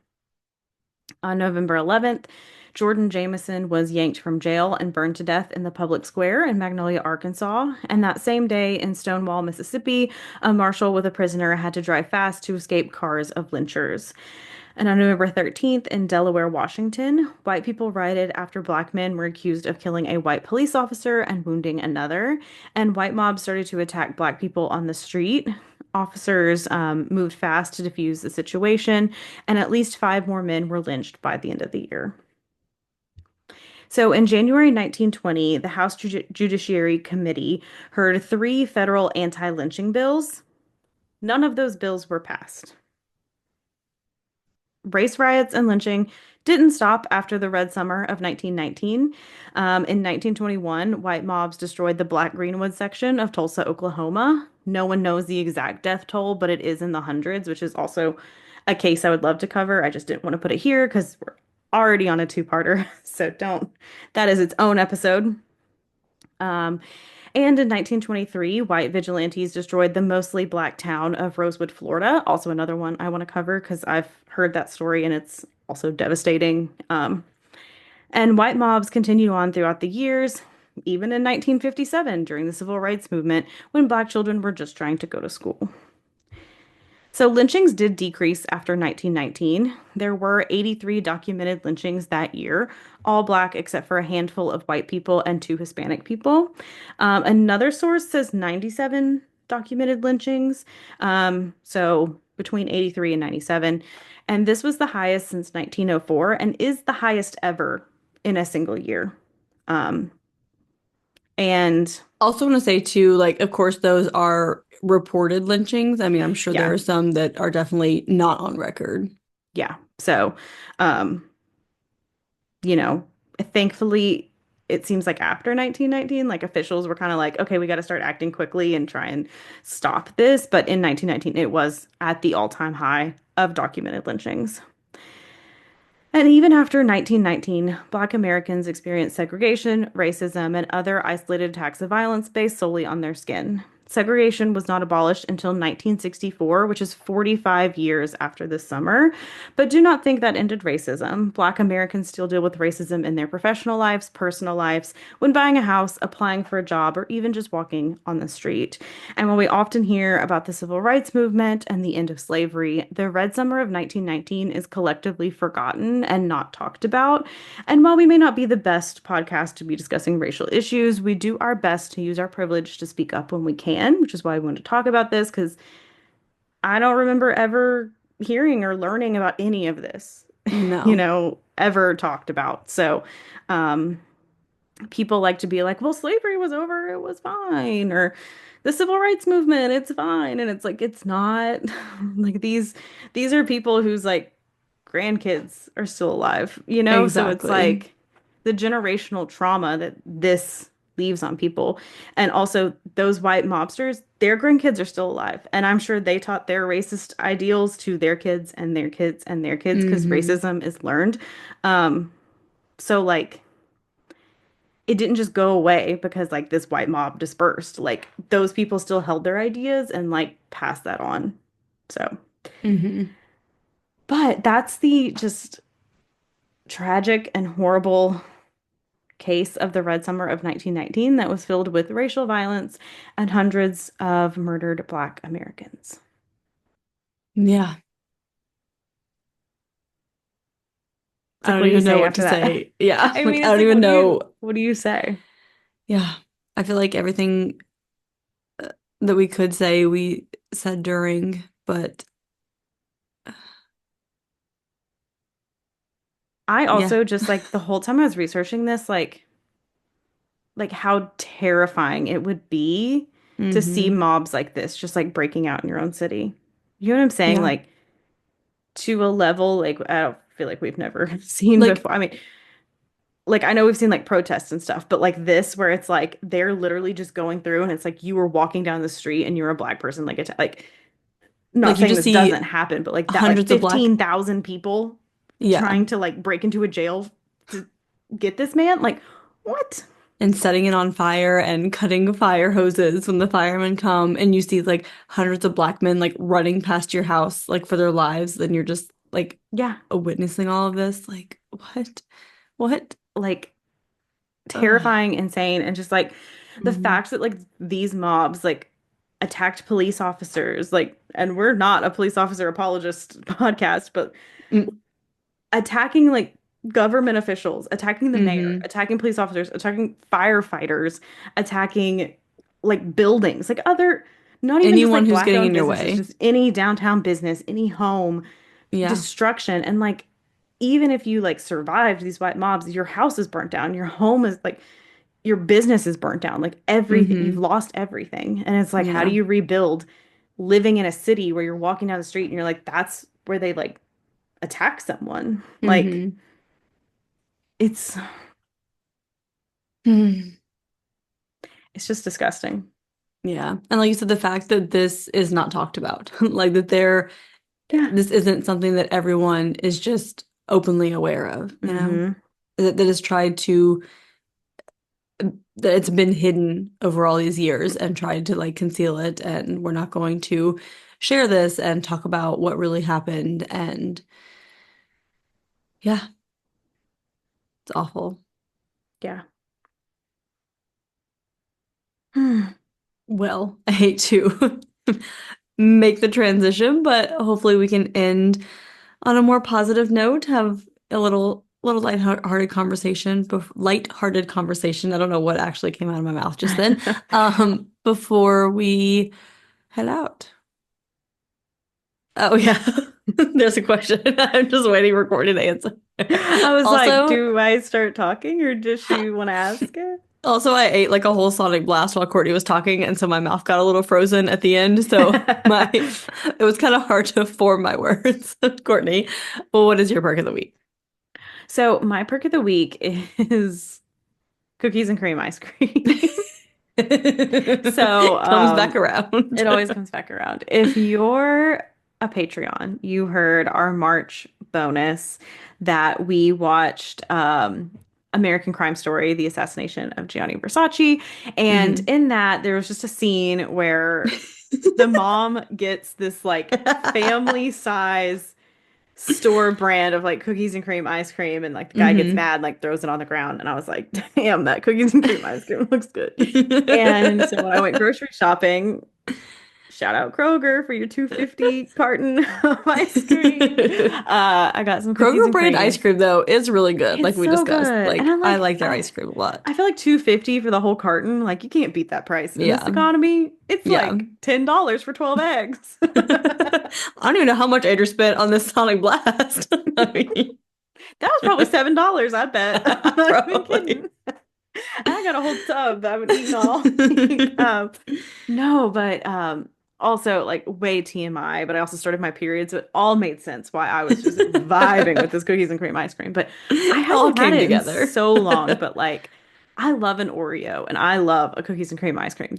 on November 11th, Jordan Jameson was yanked from jail and burned to death in the public square in Magnolia, Arkansas. And that same day in Stonewall, Mississippi, a marshal with a prisoner had to drive fast to escape cars of lynchers. And on November 13th in Delaware, Washington, white people rioted after black men were accused of killing a white police officer and wounding another. And white mobs started to attack black people on the street. Officers moved fast to defuse the situation, and at least five more men were lynched by the end of the year. So in January 1920, the House Judiciary Committee heard three federal anti-lynching bills. None of those bills were passed. Race riots and lynching didn't stop after the Red Summer of 1919. In 1921, white mobs destroyed the Black Greenwood section of Tulsa, Oklahoma. No one knows the exact death toll, but it is in the hundreds, which is also a case I would love to cover. I just didn't want to put it here because we're already on a two-parter, so don't. That is its own episode. Um, and in 1923, white vigilantes destroyed the mostly black town of Rosewood, Florida. Also, another one I want to cover because I've heard that story and it's also devastating. And white mobs continued on throughout the years, even in 1957 during the Civil Rights Movement when black children were just trying to go to school. So lynchings did decrease after 1919. There were 83 documented lynchings that year, all black except for a handful of white people and two Hispanic people. Another source says 97 documented lynchings, so between 83 and 97. And this was the highest since 1904 and is the highest ever in a single year. Um, and Also want to say too, like, of course, those are reported lynchings. I mean, I'm sure there yeah, are some that are definitely not on record. yeah. So, um, you know, thankfully, it seems like after 1919, like officials were kind of like, okay, we got to start acting quickly and try and stop this. But in 1919, it was at the all-time high of documented lynchings. And even after 1919, Black Americans experienced segregation, racism, and other isolated attacks of violence based solely on their skin. Segregation was not abolished until 1964, which is 45 years after this summer. But do not think that ended racism. Black Americans still deal with racism in their professional lives, personal lives, when buying a house, applying for a job, or even just walking on the street. And while we often hear about the civil rights movement and the end of slavery, the Red Summer of 1919 is collectively forgotten and not talked about. And while we may not be the best podcast to be discussing racial issues, we do our best to use our privilege to speak up when we can, which is why I want to talk about this because I don't remember ever hearing or learning about any of this, No, ever talked about. So, um, people like to be like, well, slavery was over, it was fine, or the civil rights movement, it's fine. And it's like, it's not. Like these are people whose like grandkids are still alive, you know? So it's exactly. like the generational trauma that this leaves on people. And also those white mobsters, their grandkids are still alive. And I'm sure they taught their racist ideals to their kids and their kids and their kids because Hmm. racism is learned. Um, so like it didn't just go away because like this white mob dispersed. Like those people still held their ideas and like passed that on. So, Hmm. but that's the just tragic and horrible case of the Red Summer of 1919 that was filled with racial violence and hundreds of murdered Black Americans. Yeah. It's I like, don't what do you even know say what to after that? say. Yeah. I Like, mean, I it's don't like, even know. what do you say? Yeah. I feel like everything that we could say, we said during, but I yeah. also just like the whole time I was researching this, like how terrifying it would be to see Mm-hmm. mobs like this just like breaking out in your own city. You know what I'm saying? Yeah. Like to a level like I don't feel like we've never seen Like, before. I mean, like I know we've seen like protests and stuff, but like this where it's like they're literally just going through and it's like you were walking down the street and you're a Black person like it's like not you saying just this see doesn't happen, but like that like hundreds of black, 15,000 people yeah, trying to like break into a jail to get this man, like what? and setting it on fire and cutting fire hoses when the firemen come, and you see like hundreds of black men like running past your house like for their lives, then you're just like Yeah, witnessing all of this. Like, what? What? like Ugh. terrifying, insane, and just like the Hmm. fact that like these mobs like attacked police officers, like, and we're not a police officer apologist podcast, but attacking like government officials, attacking the mayor, Mm-hmm. attacking police officers, attacking firefighters, attacking like buildings, like other, not even just Anyone like who's black getting owned in your businesses, way. just any downtown business, any home, Yeah. destruction. And like, even if you like survived these white mobs, your house is burnt down, your home is like, your business is burnt down, like everything, you've Mm-hmm. lost everything. And it's like, how do Yeah. you rebuild living in a city where you're walking down the street and you're like, that's where they like attack someone? Like, Mm-hmm. it's Hmm. it's just disgusting. Yeah. And like you said, the fact that this is not talked about, like that Yeah. this isn't something that everyone is just openly aware of, you know, Mm-hmm. that is tried to, that it's been hidden over all these years and tried to like conceal it. And we're not going to share this and talk about what really happened. And yeah, it's awful. Yeah. Well, I hate to make the transition, but hopefully we can end on a more positive note, have a little lighthearted conversation, lighthearted conversation. I don't know what actually came out of my mouth just then. Before we head out. Oh yeah. There's a question. I'm just waiting for Courtney to answer. I was like, Also, do I start talking or does she want to ask it? I ate like a whole Sonic Blast while Courtney was talking, and so my mouth got a little frozen at the end. So my it was kind of hard to form my words. Courtney, well, what is your perk of the week? So my perk of the week is cookies and cream ice cream. So, Comes back around. it always comes back around. If you're a Patreon, you heard our March bonus that we watched American Crime Story, the assassination of Gianni Versace. And Mhm. in that, there was just a scene where the mom gets this like family size store brand of like cookies and cream ice cream, and like the guy gets Mhm. mad and like throws it on the ground, and I was like, damn, that cookies and cream ice cream looks good. And so when I went grocery shopping, shout out Kroger for your 250 carton of ice cream. I got some cookies Kroger and brand ice cream. cream though is really good, It's like we so discussed. good. And Like I'm I like, like their ice cream a lot. I feel like 250 for the whole carton. Like you can't beat that price. In this Yeah. economy, it's Yeah. like $10 for 12 eggs. I don't even know how much Adrian spent on this Sonic Blast. I mean, That was probably $7, I bet. I'm not even probably. kidding. I got a whole tub that I haven't eaten all week. No, but also like way TMI, but I also started my period, so it all made sense why I was just vibing with this cookies and cream ice cream. But I It all hadn't had came it in together. so long, but like I love an Oreo and I love a cookies and cream ice cream. Hmm.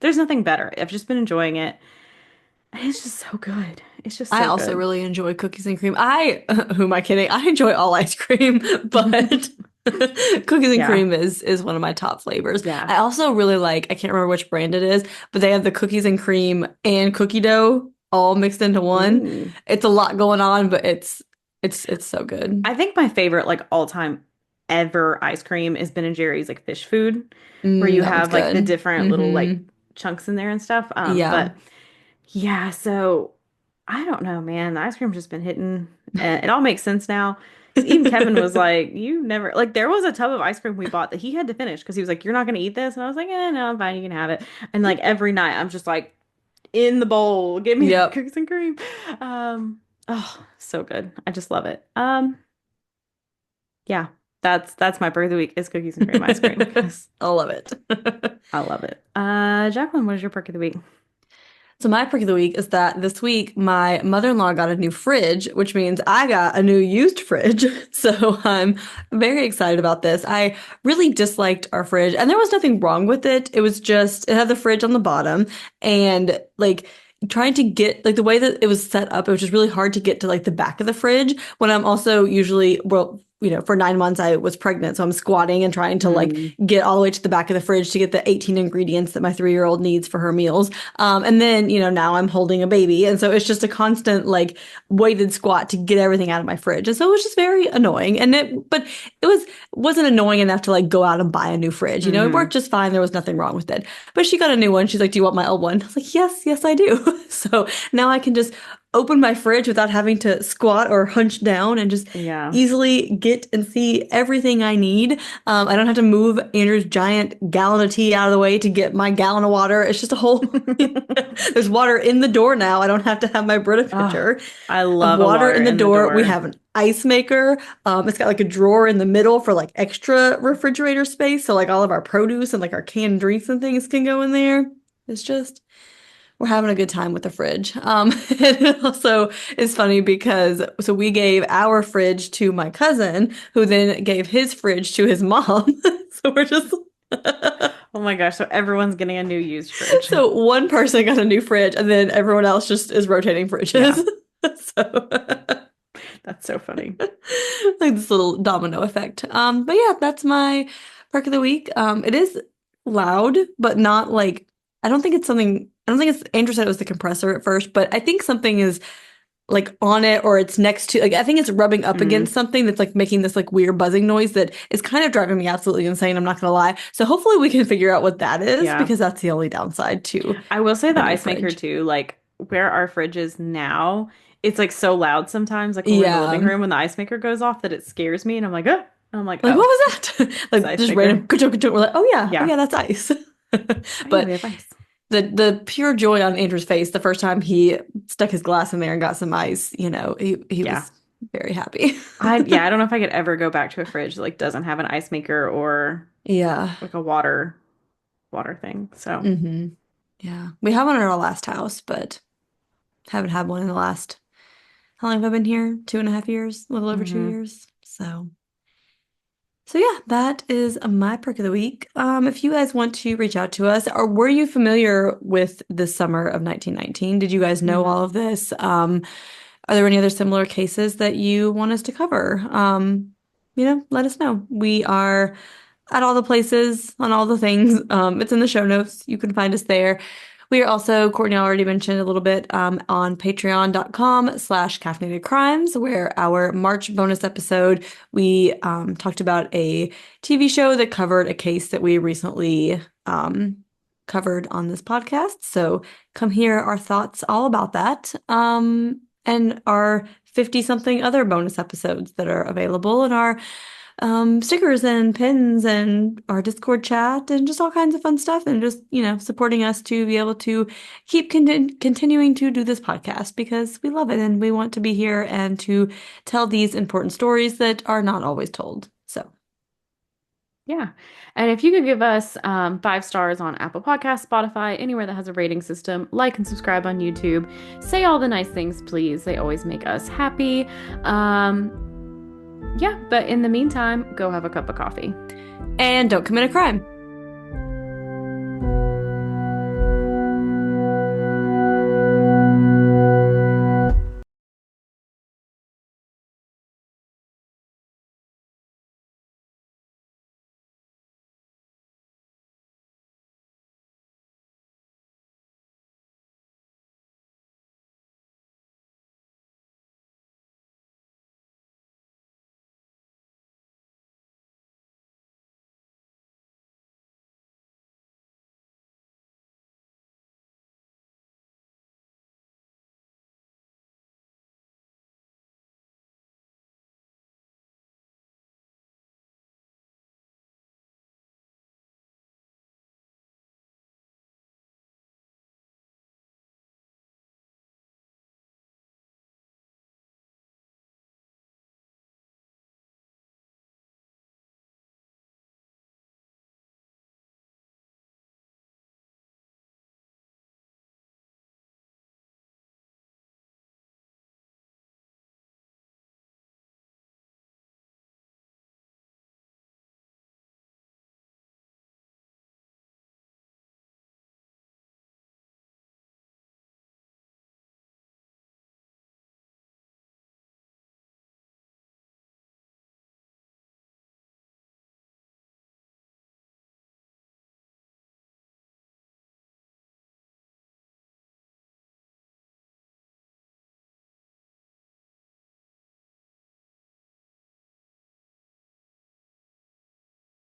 There's nothing better. I've just been enjoying it. And it's just so good. It's just I so also good. really enjoy cookies and cream. Who am I kidding? I enjoy all ice cream, but cookies and Yeah. cream is one of my top flavors. Yeah. I also really like, I can't remember which brand it is, but they have the cookies and cream and cookie dough all mixed into one. Ooh. It's a lot going on, but it's so good. I think my favorite like all time. ever ice cream is Ben and Jerry's like fish food, where you That one's have like the good. different little like Mm-hmm. chunks in there and stuff. Yeah. But yeah, so I don't know, man. The ice cream's just been hitting, and it all makes sense now. Because even Kevin was like, "You never like." There was a tub of ice cream we bought that he had to finish because he was like, "You're not gonna eat this," and I was like, "Eh, no, I'm fine. You can have it." And like every night, I'm just like, in the bowl, give me that Yep. cookies and cream. Oh, so good. I just love it. Yeah, that's my birthday week is cookies and cream ice cream because I love it. I love it. Jacqueline, what is your perk of the week? So my perk of the week is that this week my mother-in-law got a new fridge, which means I got a new used fridge. So I'm very excited about this. I really disliked our fridge, and there was nothing wrong with it. It was just it had the fridge on the bottom, and like trying to get like the way that it was set up, it was just really hard to get to like the back of the fridge when I'm also usually well, for 9 months I was pregnant, so I'm squatting and trying to like Mm. get all the way to the back of the fridge to get the 18 ingredients that my 3-year-old needs for her meals. And then, now I'm holding a baby. And so it's just a constant like weighted squat to get everything out of my fridge. And so it was just very annoying. But wasn't annoying enough to like go out and buy a new fridge. It Hmm. worked just fine. There was nothing wrong with it. But she got a new one. She's like, "Do you want my old one?" I was like, "Yes, yes, I do." So now I can just open my fridge without having to squat or hunch down and just Yeah. easily get and see everything I need. I don't have to move Andrew's giant gallon of tea out of the way to get my gallon of water. It's just a whole there's water in the door now. I don't have to have my Brita Oh, pitcher. I I have love a water water in the in the door. We door. have an ice maker. It's got like a drawer in the middle for like extra refrigerator space. So like all of our produce and like our canned drinks and things can go in there. It's just we're having a good time with the fridge. And it also is funny because so we gave our fridge to my cousin, who then gave his fridge to his mom. So we're just Oh my gosh, so everyone's getting a new used fridge. so one person got a new fridge, and then everyone else just is rotating Yeah, fridges. So that's so funny. like this little domino effect. But yeah, that's my perk of the week. It is loud, but not like I don't think it's something. I don't think it's Andrew said it was the compressor at first, but I think something is like on it or it's next to like I think it's rubbing up Mm, against something that's like making this like weird buzzing noise that is kind of driving me absolutely insane. I'm not gonna lie. So hopefully we can figure out what that is yeah. because that's the only downside to I will say our the new ice maker fridge. too, like where our fridge is now, it's like so loud sometimes, like when we're in the living Yeah. room when the ice maker goes off that it scares me and I'm like, oh, and I'm like, Like, what oh, was that? it's the Like ice just maker. random ka-chunk, ka-chunk. We're like, oh Yeah. yeah, that's ice. Oh yeah, we But have ice. the pure joy on Andrew's face the first time he stuck his glass in there and got some ice, he Yeah. was very happy. I don't know if I could ever go back to a fridge that like doesn't have an ice maker or Yeah. like a water thing. So hmm Yeah. We have one at our last house, but haven't had one in the last, how long have I been here? 2.5 years, a little over two hmm. years. So yeah, that is my perk of the week. If you guys want to reach out to us, or were you familiar with the summer of 1919? Did you guys know Hmm. all of this? Are there any other similar cases that you want us to cover? Let us know. We are at all the places, on all the things. It's in the show notes. You can find us there. We are also, Courtney already mentioned a little bit, on patreon.com/caffeinated crimes, where our March bonus episode, we talked about a TV show that covered a case that we recently covered on this podcast. So come hear our thoughts all about that. And our 50 something other bonus episodes that are available and our stickers and pins and our Discord chat and just all kinds of fun stuff and just, supporting us to be able to keep continuing to do this podcast because we love it and we want to be here and to tell these important stories that are not always told. So, Yeah. And if you could give us 5 stars on Apple Podcasts, Spotify, anywhere that has a rating system, like and subscribe on YouTube, say all the nice things, please. They always make us happy. Yeah, but in the meantime, go have a cup of coffee. and don't commit a crime.